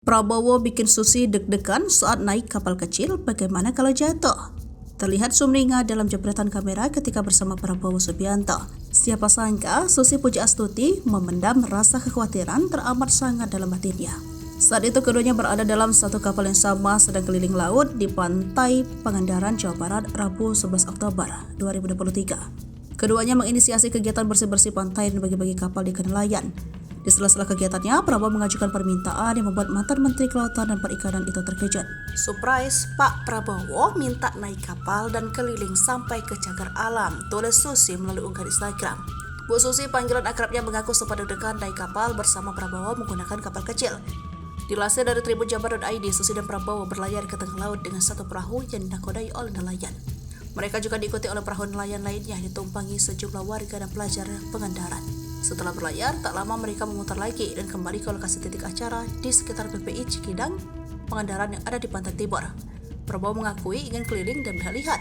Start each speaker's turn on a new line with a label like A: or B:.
A: Prabowo bikin Susi deg-degan saat naik kapal kecil, bagaimana kalau jatuh? Terlihat sumringah dalam jepretan kamera ketika bersama Prabowo Subianto. Siapa sangka Susi Pujiastuti memendam rasa kekhawatiran teramat sangat dalam hatinya. Saat itu keduanya berada dalam satu kapal yang sama sedang keliling laut di pantai Pangandaran, Jawa Barat, Rabu 11 Oktober 2023. Keduanya menginisiasi kegiatan bersih-bersih pantai dan bagi-bagi kapal di nelayan. Di sela-sela kegiatannya, Prabowo mengajukan permintaan yang membuat mantan Menteri Kelautan dan Perikanan itu terkejut. Surprise, Pak Prabowo minta naik kapal dan keliling sampai ke cagar alam, tulis Susi melalui unggahan Instagram. Bu Susi, panggilan akrabnya, mengaku sempat deg-degan naik kapal bersama Prabowo menggunakan kapal kecil. Dilansir dari tribunjabar.id, Susi dan Prabowo berlayar ke tengah laut dengan satu perahu yang dinakodai oleh nelayan. Mereka juga diikuti oleh perahu nelayan lainnya yang ditumpangi sejumlah warga dan pelajar Pangandaran. Setelah berlayar, tak lama mereka memutar lagi dan kembali ke lokasi titik acara di sekitar PPI Cikidang, Pangandaran yang ada di pantai timur. Prabowo mengakui ingin keliling dan melihat.